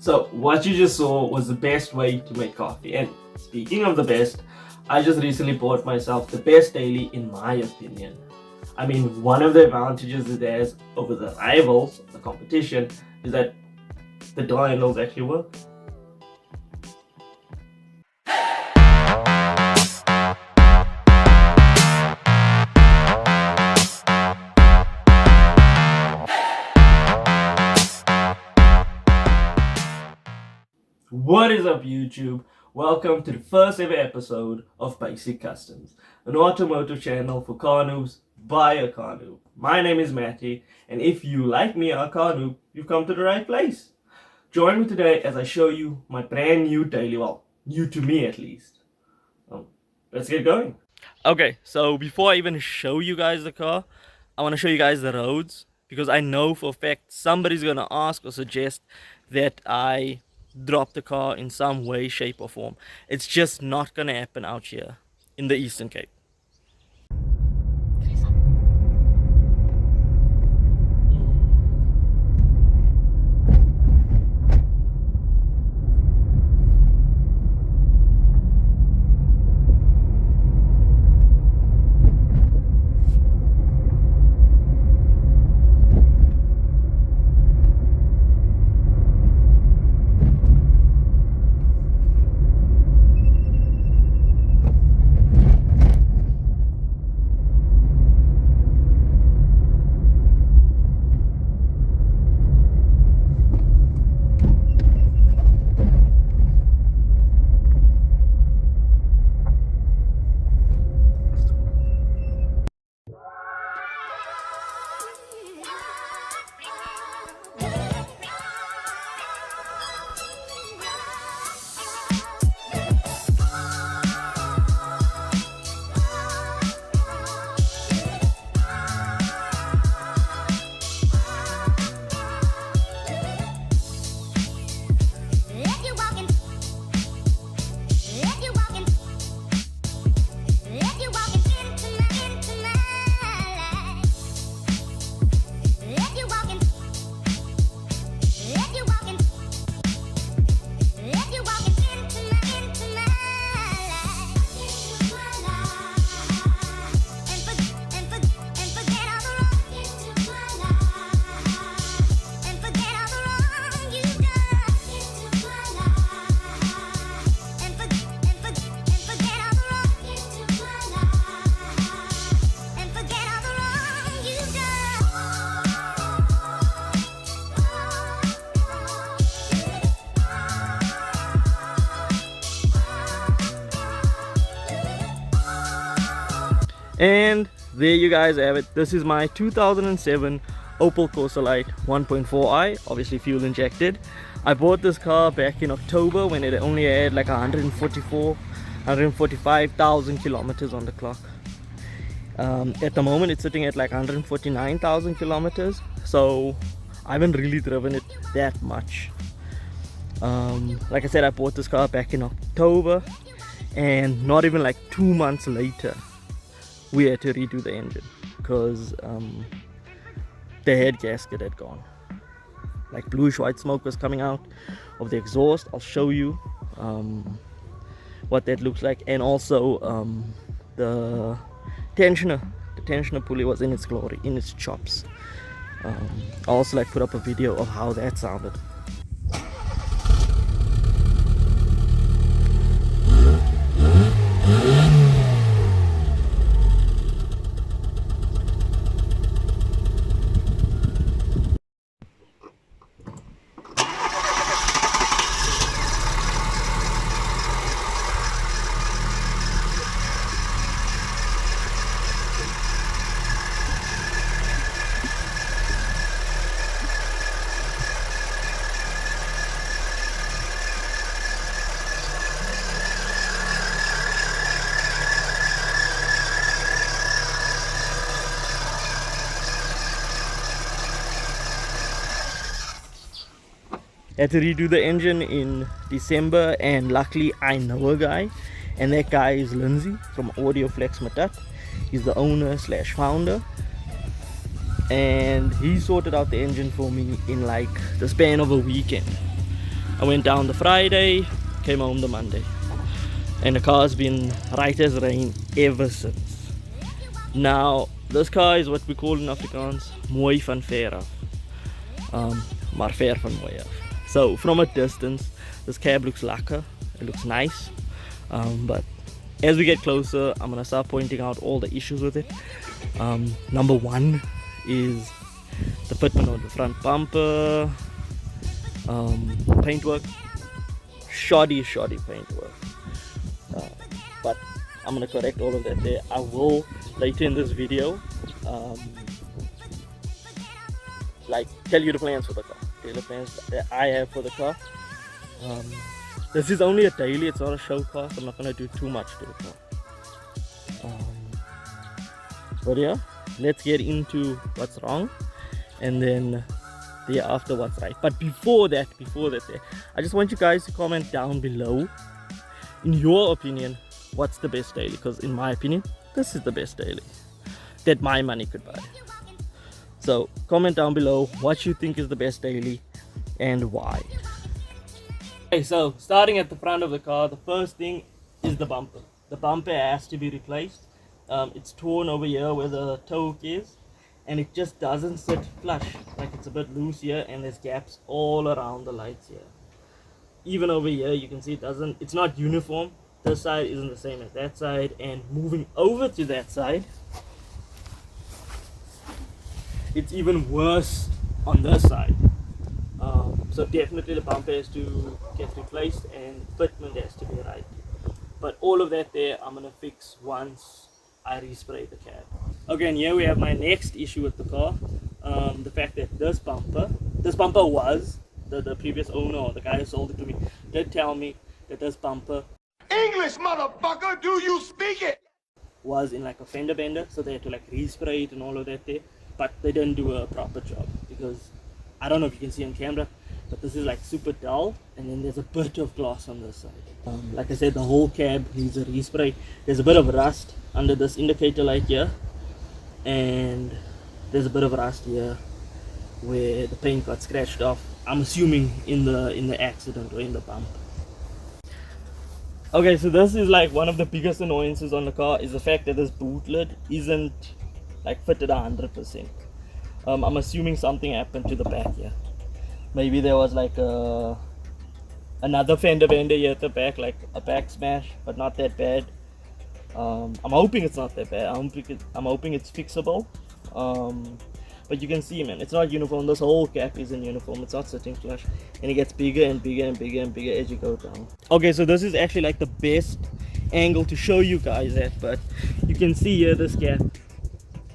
So what you just saw was the best way to make coffee. And speaking of the best, I just recently bought myself the best daily in my opinion. I mean, one of the advantages it has over the rivals, the competition, is that the door handles actually work. What is up YouTube? Welcome to the first ever episode of Basic Customs, an automotive channel for car noobs by a car noob. My name is Matty, and if you like me, a car noob, you've come to the right place. Join me today as I show you my brand new daily, well, new to me at least. Let's get going. Okay, so before I even show you guys the car, I want to show you guys the roads, because I know for a fact somebody's going to ask or suggest that I drop the car in some way, shape or form. It's just not going to happen out here in the Eastern Cape. And there you guys have it. This is my 2007 Opel Corsa Light 1.4i, obviously fuel injected. I bought this car back in October when it only had like 145,000 kilometers on the clock. At the moment it's sitting at like 149,000 kilometers, so I haven't really driven it that much. Like I said, I bought this car back in October, and not even like 2 months later we had to redo the engine because the head gasket had gone. Like bluish white smoke was coming out of the exhaust. I'll show you what that looks like. And also the tensioner pulley was in its glory, in its chops. I'll also like put up a video of how that sounded. Had to redo the engine in December, and luckily I know a guy, and that guy is Lindsay from AUDIOFLEX MATAT. He's the owner slash founder, and he sorted out the engine for me in like the span of a weekend. I went down the Friday, came home the Monday, and the car's been right as rain ever since. Now this car is what we call in Afrikaans mooi van ver af, maar ver van mooi af. So from a distance this cab looks lekker, it looks nice, but as we get closer I'm gonna start pointing out all the issues with it. Number one is the fitment of the front bumper, paintwork, shoddy paintwork, but I'm gonna correct all of that there. I will later in this video like tell you the plans for the car, tell the plans that I have for the car. This is only a daily, it's not a show car, so I'm not gonna do too much to the car. But yeah, let's get into what's wrong and then thereafter what's right. But before that I just want you guys to comment down below, in your opinion, what's the best daily, because in my opinion this is the best daily that my money could buy. So comment down below what you think is the best daily and why. Okay, so starting at the front of the car, the first thing is the bumper. The bumper has to be replaced. It's torn over here where the toe hook is, and it just doesn't sit flush. Like it's a bit loose here, and there's gaps all around the lights here. Even over here you can see it's not uniform. This side isn't the same as that side, and moving over to that side it's even worse on this side. So definitely the bumper has to get replaced and fitment has to be right. But all of that there I'm gonna fix once I respray the cab. Okay, and here we have my next issue with the car. The fact that this bumper was the previous owner, or the guy who sold it to me, did tell me that this bumper, English, motherfucker, do you speak it? Was in like a fender bender, so they had to like respray it and all of that there, but they didn't do a proper job, because I don't know if you can see on camera, but this is like super dull, and then there's a bit of gloss on this side. Like I said, the whole cab needs a respray. There's a bit of rust under this indicator light here, and there's a bit of rust here where the paint got scratched off. I'm assuming in the accident or in the bump. Okay, so this is like one of the biggest annoyances on the car, is the fact that this boot lid isn't like fitted 100%. I'm assuming something happened to the back here. Maybe there was like another fender bender here at the back, like a back smash, but not that bad. I'm hoping it's not that bad. I'm hoping it's fixable. But you can see, man, it's not uniform. This whole cap isn't uniform. It's not sitting flush, and it gets bigger and bigger and bigger and bigger as you go down. Okay, so this is actually like the best angle to show you guys that, but you can see here this gap.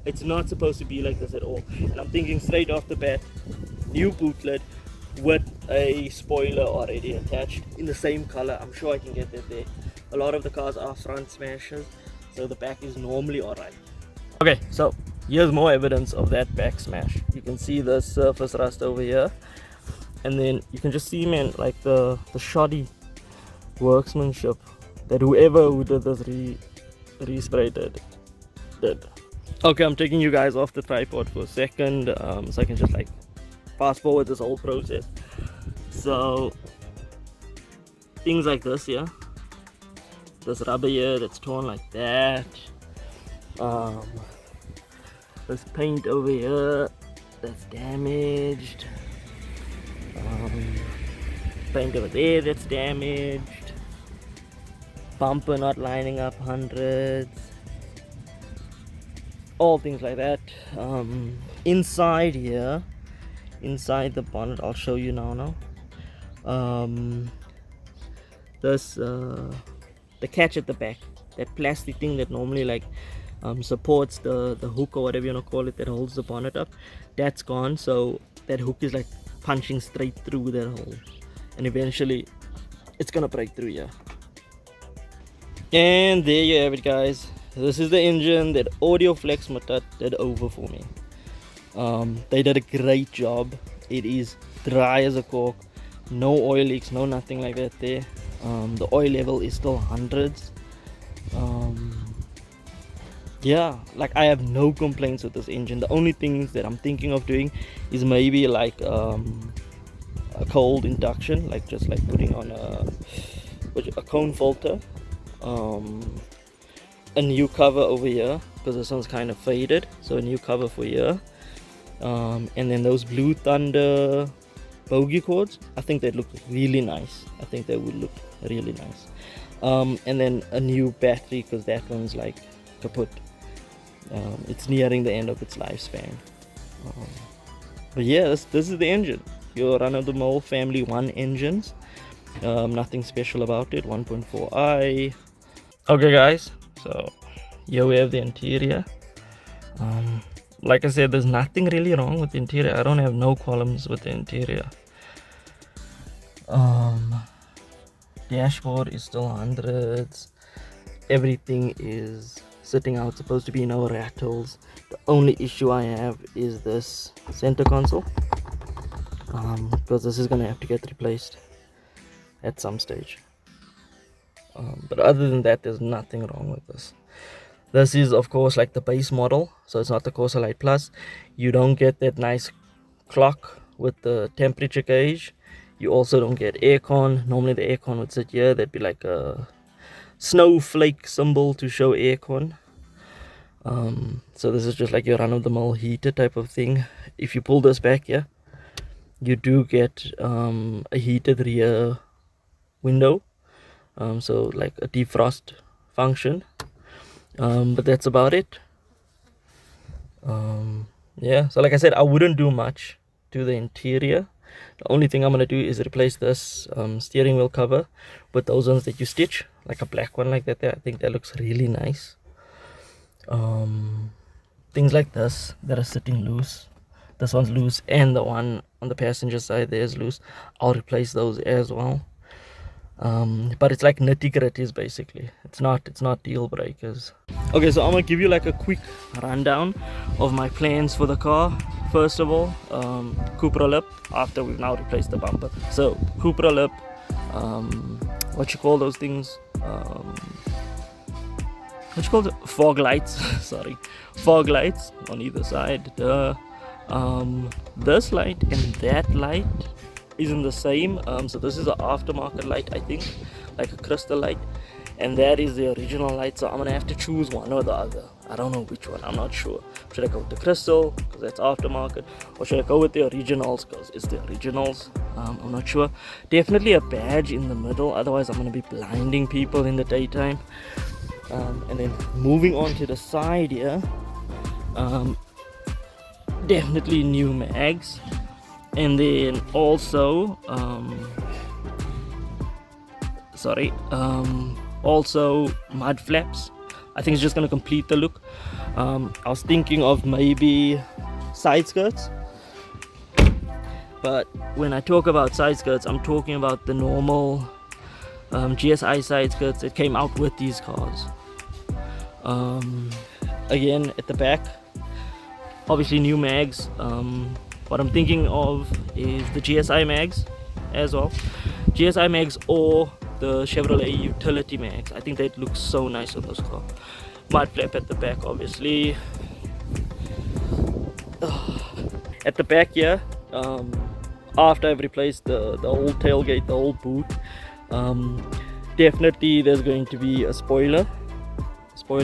It's not supposed to be like this at all. And I'm thinking straight off the bat, new boot lid with a spoiler already attached in the same color. I'm sure I can get that there. A lot of the cars are front smashes, so the back is normally alright. Okay, so here's more evidence of that back smash. You can see the surface rust over here, and then you can just see, man, like the shoddy workmanship that whoever who did this respray did. Okay, I'm taking you guys off the tripod for a second, so I can just like fast forward this whole process. So things like this here, this rubber here that's torn like that, this paint over here that's damaged, paint over there that's damaged, bumper not lining up hundreds, all things like that. Inside here, inside the bonnet, I'll show you now. This the catch at the back, that plastic thing that normally like supports the hook or whatever you want to call it, that holds the bonnet up, that's gone. So that hook is like punching straight through that hole, and eventually it's gonna break through here. And there you have it, guys. This is the engine that AUDIOFLEX MATAT did over for me. They did a great job. It is dry as a cork, no oil leaks, no nothing like that there. The oil level is still hundreds. Yeah, like I have no complaints with this engine. The only things that I'm thinking of doing is maybe like a cold induction, like just like putting on a cone filter, a new cover over here because this one's kind of faded, so a new cover for here, and then those Blue Thunder bogey cords, I think they'd look really nice. I think they would look really nice. And then a new battery because that one's like kaput. It's nearing the end of its lifespan. But yeah, this is the engine. Your run-of-the-mill Family 1 engines. Nothing special about it. 1.4i. Okay guys, so here we have the interior. Like I said, there's nothing really wrong with the interior. I don't have no columns with the interior. Dashboard is still hundreds. Everything is sitting out, supposed to be no rattles. The only issue I have is this center console, because this is gonna have to get replaced at some stage. But other than that, there's nothing wrong with this. This is of course like the base model, so it's not the Corsa Light Plus. You don't get that nice clock with the temperature gauge. You also don't get aircon. Normally the aircon would sit here. There'd be like a snowflake symbol to show aircon. So this is just like your run-of-the-mill heater type of thing. If you pull this back here, you do get a heated rear window, so like a defrost function, but that's about it. Yeah, so like I said, I wouldn't do much to the interior. The only thing I'm gonna do is replace this steering wheel cover with those ones that you stitch, like a black one like that there. I think that looks really nice. Things like this that are sitting loose, this one's loose, and the one on the passenger side there is loose. I'll replace those as well. But it's like nitty gritties basically. It's not deal breakers. Okay, so I'm gonna give you like a quick rundown of my plans for the car. First of all, Cupra lip, after we've now replaced the bumper. So Cupra lip, what you call those things, what you call it, fog lights. Sorry, fog lights on either side. This light and that light isn't the same. So this is an aftermarket light, I think, like a crystal light, and that is the original light. So I'm gonna have to choose one or the other. I don't know which one. I'm not sure. Should I go with the crystal because that's aftermarket, or should I go with the originals because it's the originals? I'm not sure. Definitely a badge in the middle, otherwise I'm gonna be blinding people in the daytime. And then moving on to the side here, definitely new mags, and then also also mud flaps. I think it's just gonna complete the look. I was thinking of maybe side skirts, but when I talk about side skirts, I'm talking about the normal GSI side skirts that came out with these cars. Again, at the back, obviously new mags. What I'm thinking of is the GSI mags as well. GSI mags or the Chevrolet utility mags. I think that looks so nice on those cars. Mud flap at the back, obviously. At the back here, after I've replaced the old tailgate, the old boot, definitely there's going to be a spoiler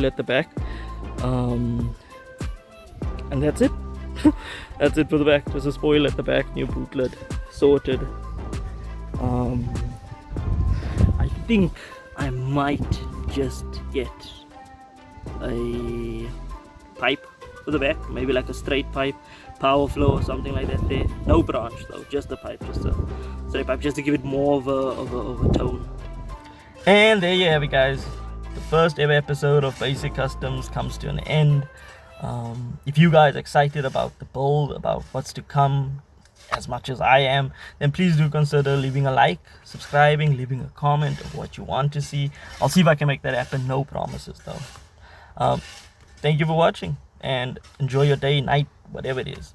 at the back, and that's it. That's it for the back. Just a spoiler at the back, new boot lid, sorted. I think I might just get a pipe for the back, maybe like a straight pipe, power flow or something like that there. No branch though, just a pipe, just a straight pipe, just to give it more of a tone. And there you have it, guys. The first ever episode of Basic Customs comes to an end. If you guys are excited about the build, about what's to come as much as I am, then please do consider leaving a like, subscribing, leaving a comment of what you want to see. I'll see if I can make that happen. No promises though. Thank you for watching and enjoy your day, night, whatever it is.